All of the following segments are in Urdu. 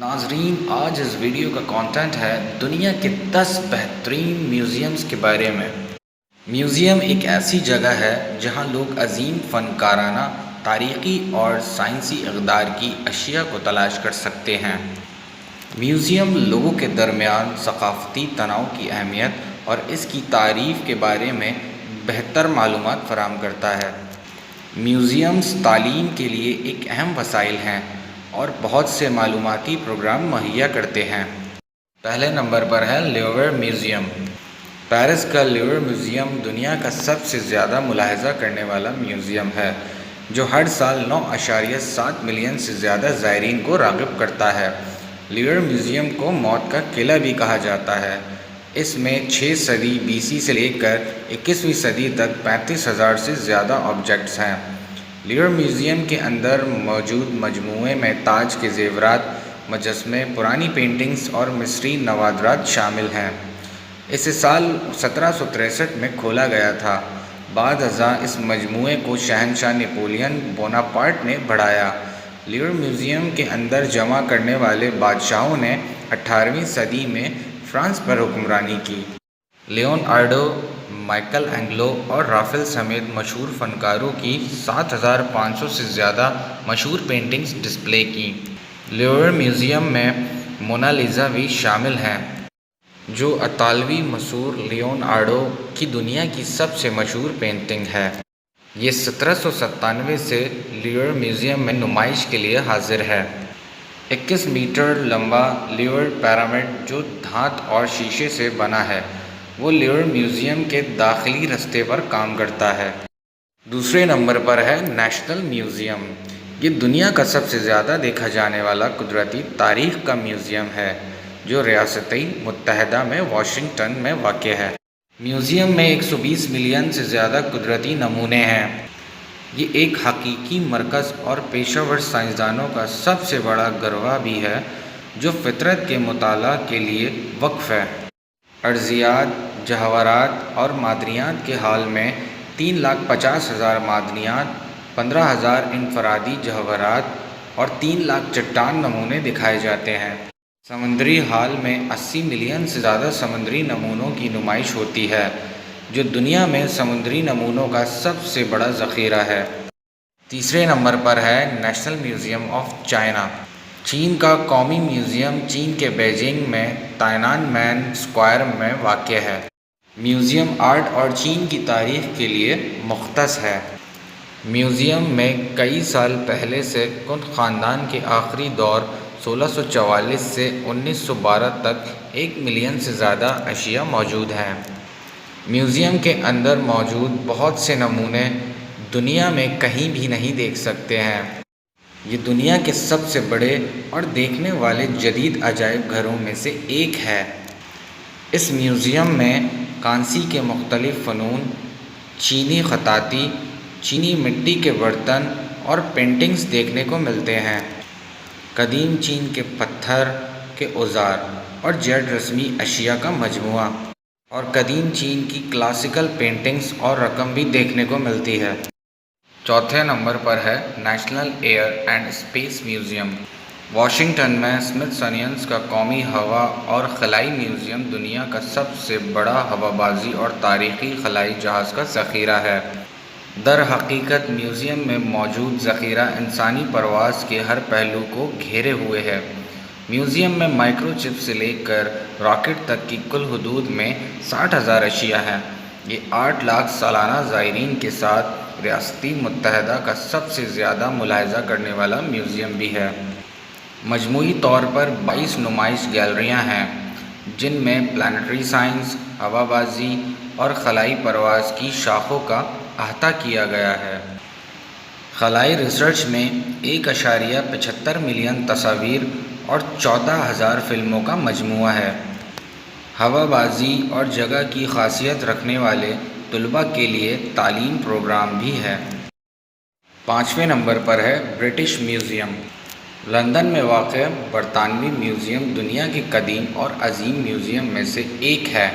ناظرین، آج اس ویڈیو کا کانٹینٹ ہے دنیا کے 10 بہترین میوزیمز کے بارے میں۔ میوزیم ایک ایسی جگہ ہے جہاں لوگ عظیم فنکارانہ، تاریخی اور سائنسی اقدار کی اشیاء کو تلاش کر سکتے ہیں۔ میوزیم لوگوں کے درمیان ثقافتی تنوع کی اہمیت اور اس کی تعریف کے بارے میں بہتر معلومات فراہم کرتا ہے۔ میوزیمز تعلیم کے لیے ایک اہم وسائل ہیں اور بہت سے معلوماتی پروگرام مہیا کرتے ہیں۔ پہلے نمبر پر ہے لیور میوزیم۔ پیرس کا لیور میوزیم دنیا کا سب سے زیادہ ملاحظہ کرنے والا میوزیم ہے، جو ہر سال 9.7 ملین سے زیادہ زائرین کو راغب کرتا ہے۔ لیور میوزیم کو موت کا قلعہ بھی کہا جاتا ہے۔ اس میں 6 صدی BC سے لے کر 21ویں صدی تک 35,000 سے زیادہ آبجیکٹس ہیں۔ لیور میوزیم کے اندر موجود مجموعے میں تاج کے زیورات، مجسمے، پرانی پینٹنگز اور مصری نوادرات شامل ہیں۔ اسے سال 1763 میں کھولا گیا تھا۔ بعد ازاں اس مجموعے کو شہنشاہ نیپولین بوناپارٹ نے بڑھایا۔ لیور میوزیم کے اندر جمع کرنے والے بادشاہوں نے 18ویں صدی میں فرانس پر حکمرانی کی۔ لیونارڈو، مائیکل اینجلو اور رافیل سمیت مشہور فنکاروں کی 7,500 سے زیادہ مشہور پینٹنگز ڈسپلے کی۔ لیور میوزیم میں مونالیزا بھی شامل ہیں، جو اطالوی مصور لیونارڈو کی دنیا کی سب سے مشہور پینٹنگ ہے۔ یہ 1797 سے لیور میوزیم میں نمائش کے لیے حاضر ہے۔ 21 میٹر لمبا لیور پیرامڈ، جو دھات اور شیشے سے بنا ہے، وہ لیور میوزیم کے داخلی رستے پر کام کرتا ہے۔ دوسرے نمبر پر ہے نیشنل میوزیم۔ یہ دنیا کا سب سے زیادہ دیکھا جانے والا قدرتی تاریخ کا میوزیم ہے، جو ریاستِ متحدہ میں واشنگٹن میں واقع ہے۔ میوزیم میں 120 ملین سے زیادہ قدرتی نمونے ہیں۔ یہ ایک حقیقی مرکز اور پیشہ ور سائنسدانوں کا سب سے بڑا گروہ بھی ہے، جو فطرت کے مطالعہ کے لیے وقف ہے۔ ارضیات، جواہرات اور معدنیات کے حال میں 3,50,000 معدنیات، 15,000 انفرادی جواہرات اور 3 لاکھ چٹان نمونے دکھائے جاتے ہیں۔ سمندری حال میں 80 ملین سے زیادہ سمندری نمونوں کی نمائش ہوتی ہے، جو دنیا میں سمندری نمونوں کا سب سے بڑا ذخیرہ ہے۔ تیسرے نمبر پر ہے نیشنل میوزیم آف چائنا۔ چین کا قومی میوزیم چین کے بیجنگ میں تائنان مین اسکوائر میں واقع ہے۔ میوزیم آرٹ اور چین کی تاریخ کے لیے مختص ہے۔ میوزیم میں کئی سال پہلے سے کن خاندان کے آخری دور 1644 سے 1912 تک 1 ملین سے زیادہ اشیاء موجود ہیں۔ میوزیم کے اندر موجود بہت سے نمونے دنیا میں کہیں بھی نہیں دیکھ سکتے ہیں۔ یہ دنیا کے سب سے بڑے اور دیکھنے والے جدید عجائب گھروں میں سے ایک ہے۔ اس میوزیم میں کانسی کے مختلف فنون، چینی خطاطی، چینی مٹی کے برتن اور پینٹنگز دیکھنے کو ملتے ہیں۔ قدیم چین کے پتھر کے اوزار اور جیڈ رسمی اشیاء کا مجموعہ اور قدیم چین کی کلاسیکل پینٹنگز اور رقم بھی دیکھنے کو ملتی ہے۔ چوتھے نمبر پر ہے national air and space museum. Washington میں اسمتھسونین کا قومی ہوا اور خلائی میوزیم دنیا کا سب سے بڑا ہوابازی اور تاریخی خلائی جہاز کا ذخیرہ ہے۔ در حقیقت میوزیم میں موجود ذخیرہ انسانی پرواز کے ہر پہلو کو گھیرے ہوئے ہے۔ میوزیم میں مائکرو چپ سے لے کر راکٹ تک کی کل حدود میں 60,000 اشیاء ہیں۔ یہ 8 لاکھ سالانہ زائرین کے ساتھ ریاستِ متحدہ کا سب سے زیادہ ملاحظہ کرنے والا میوزیم بھی ہے۔ مجموعی طور پر 22 نمائش گیلریاں ہیں، جن میں پلانٹری سائنس، ہوابازی اور خلائی پرواز کی شاخوں کا احاطہ کیا گیا ہے۔ خلائی ریسرچ میں 1.75 ملین تصاویر اور 14,000 فلموں کا مجموعہ ہے۔ ہوابازی اور جگہ کی خاصیت رکھنے والے طلباء کے لیے تعلیم پروگرام بھی ہے۔ 5ویں نمبر پر ہے برٹش میوزیم۔ لندن میں واقع برطانوی میوزیم دنیا کے قدیم اور عظیم میوزیم میں سے ایک ہے۔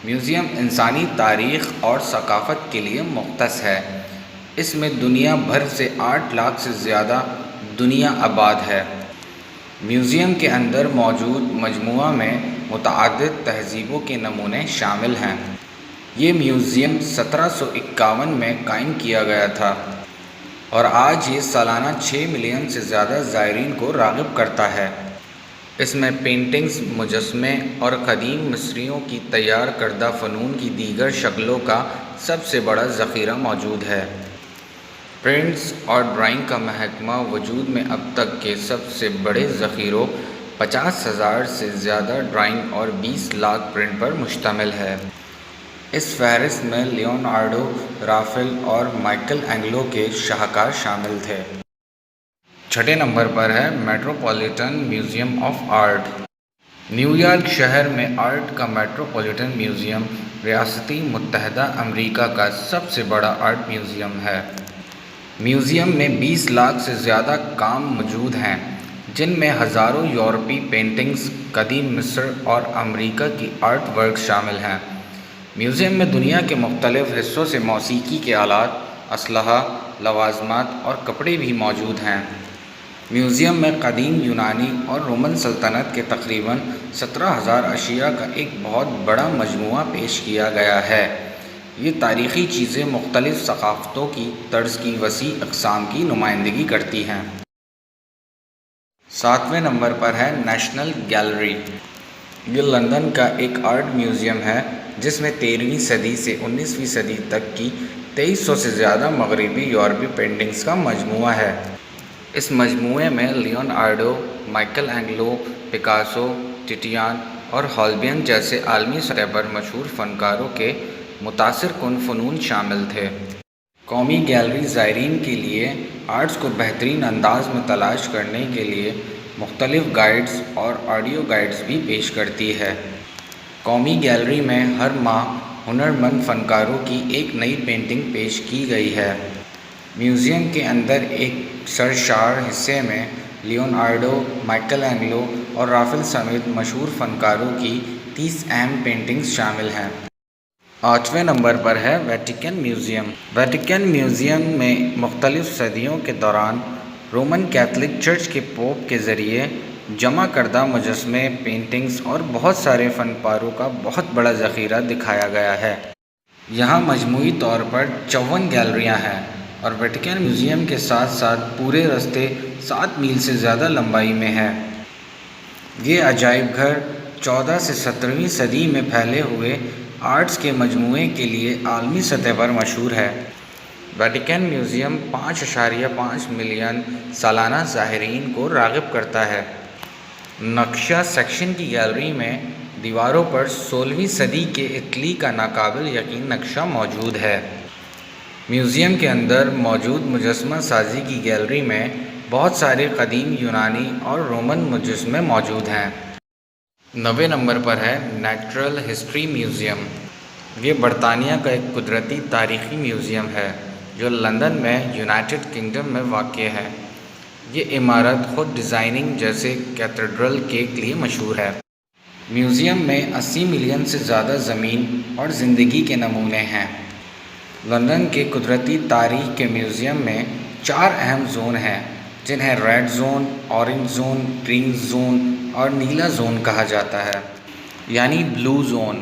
میوزیم انسانی تاریخ اور ثقافت کے لیے مختص ہے۔ اس میں دنیا بھر سے 8 لاکھ سے زیادہ دنیا آباد ہے۔ میوزیم کے اندر موجود مجموعہ میں متعدد تہذیبوں کے نمونے شامل ہیں۔ یہ میوزیم 1751 میں قائم کیا گیا تھا اور آج یہ سالانہ 6 ملین سے زیادہ زائرین کو راغب کرتا ہے۔ اس میں پینٹنگز، مجسمے اور قدیم مصریوں کی تیار کردہ فنون کی دیگر شکلوں کا سب سے بڑا ذخیرہ موجود ہے۔ پرنٹس اور ڈرائنگ کا محکمہ وجود میں اب تک کے سب سے بڑے ذخیروں 50,000 سے زیادہ ڈرائنگ اور 20 لاکھ پرنٹ پر مشتمل ہے۔ اس فہرست میں لیونارڈو، رافیل اور مائیکل اینجلو کے شاہکار شامل تھے۔ چھٹے نمبر پر ہے metropolitan museum of art. New York شہر میں آرٹ کا میٹروپولیٹن میوزیم ریاستِ متحدہ امریکہ کا سب سے بڑا آرٹ میوزیم ہے۔ میوزیم میں 20 لاکھ سے زیادہ کام موجود ہیں، جن میں ہزاروں یورپی پینٹنگز، قدیم مصر اور امریکہ کی آرٹ ورک شامل ہیں۔ میوزیم میں دنیا کے مختلف حصوں سے موسیقی کے آلات، اسلحہ، لوازمات اور کپڑے بھی موجود ہیں۔ میوزیم میں قدیم یونانی اور رومن سلطنت کے تقریباً 17,000 اشیاء کا ایک بہت بڑا مجموعہ پیش کیا گیا ہے۔ یہ تاریخی چیزیں مختلف ثقافتوں کی طرز کی وسیع اقسام کی نمائندگی کرتی ہیں۔ 7ویں نمبر پر ہے نیشنل گیلری۔ یہ لندن کا ایک آرٹ میوزیم ہے جس میں 13ویں صدی سے 19ویں صدی تک کی 2300 سے زیادہ مغربی یورپی پینٹنگز کا مجموعہ ہے۔ اس مجموعے میں لیونارڈو، مائیکل اینجلو، پکاسو، ٹیٹیان اور ہالبین جیسے عالمی سطح پر مشہور فنکاروں کے متاثر کن فنون شامل تھے۔ قومی گیلری زائرین کے لیے آرٹس کو بہترین انداز میں تلاش کرنے کے لیے مختلف گائیڈز اور آڈیو گائیڈز بھی پیش کرتی ہے۔ قومی گیلری میں ہر ماہ ہنرمند فنکاروں کی ایک نئی پینٹنگ پیش کی گئی ہے۔ میوزیم کے اندر ایک سرشار حصے میں لیونارڈو، مائیکل اینجلو اور رافیل سمیت مشہور فنکاروں کی 30 اہم پینٹنگز شامل ہیں۔ 8ویں نمبر پر ہے ویٹیکن میوزیم۔ ویٹیکن میوزیم میں مختلف صدیوں کے دوران رومن کیتھولک چرچ کے پوپ کے ذریعے جمع کردہ مجسمے، پینٹنگز اور بہت سارے فن پاروں کا بہت بڑا ذخیرہ دکھایا گیا ہے۔ یہاں مجموعی طور پر 54 گیلریاں ہیں اور ویٹیکن میوزیم کے ساتھ ساتھ پورے راستے 7 میل سے زیادہ لمبائی میں ہے۔ یہ عجائب گھر 14 سے 17ویں صدی میں پھیلے ہوئے آرٹس کے مجموعے کے لیے عالمی سطح پر مشہور ہے۔ ویٹیکن میوزیم 5.5 ملین سالانہ زائرین کو راغب کرتا ہے۔ نقشہ سیکشن کی گیلری میں دیواروں پر 16ویں صدی کے اٹلی کا ناقابل یقین نقشہ موجود ہے۔ میوزیم کے اندر موجود مجسمہ سازی کی گیلری میں بہت سارے قدیم یونانی اور رومن مجسمے موجود ہیں۔ 9ویں نمبر پر ہے نیچرل ہسٹری میوزیم۔ یہ برطانیہ کا ایک قدرتی تاریخی میوزیم ہے جو لندن میں یونائٹڈ کنگڈم میں واقع ہے۔ یہ عمارت خود ڈیزائننگ جیسے کیتھیڈرل کے لیے مشہور ہے۔ میوزیم میں 80 ملین سے زیادہ زمین اور زندگی کے نمونے ہیں۔ لندن کے قدرتی تاریخ کے میوزیم میں 4 اہم زون ہیں جنہیں red zone, orange zone, green zone اور نیلا زون کہا جاتا ہے، یعنی بلو زون۔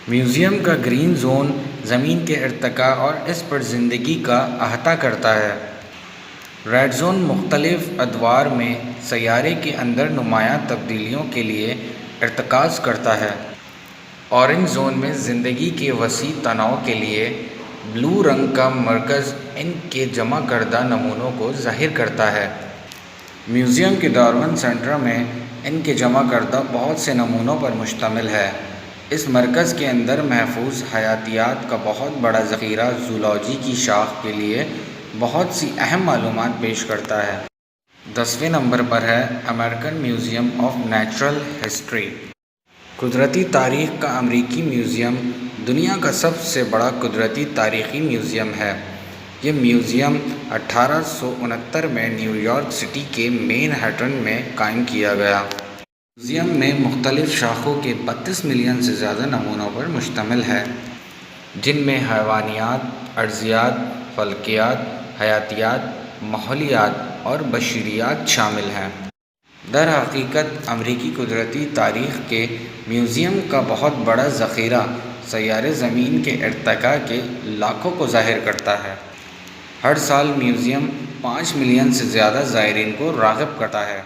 میوزیم کا گرین زون زمین کے ارتقاء اور اس پر زندگی کا احاطہ کرتا ہے۔ ریڈ زون مختلف ادوار میں سیارے کے اندر نمایاں تبدیلیوں کے لیے ارتکاز کرتا ہے۔ اورنج زون میں زندگی کے وسیع تنوع کے لیے بلو رنگ کا مرکز ان کے جمع کردہ نمونوں کو ظاہر کرتا ہے۔ میوزیم کے ڈارون سینٹر میں ان کے جمع کردہ بہت سے نمونوں پر مشتمل ہے۔ اس مرکز کے اندر محفوظ حیاتیات کا بہت بڑا ذخیرہ زولاجی کی شاخ کے لیے بہت سی اہم معلومات پیش کرتا ہے۔ 10ویں نمبر پر ہے American museum of natural history. قدرتی تاریخ کا امریکی میوزیم دنیا کا سب سے بڑا قدرتی تاریخی میوزیم ہے۔ یہ میوزیم 1869 میں نیو یارک سٹی کے مین ہیٹن میں قائم کیا گیا۔ میوزیم میں مختلف شاخوں کے 32 ملین سے زیادہ نمونوں پر مشتمل ہے، جن میں حیوانیات، ارضیات، فلکیات، حیاتیات، ماحولیات اور بشریات شامل ہیں۔ در حقیقت امریکی قدرتی تاریخ کے میوزیم کا بہت بڑا ذخیرہ سیارے زمین کے ارتقاء کے لاکھوں کو ظاہر کرتا ہے۔ ہر سال میوزیم 5 ملین سے زیادہ زائرین کو راغب کرتا ہے۔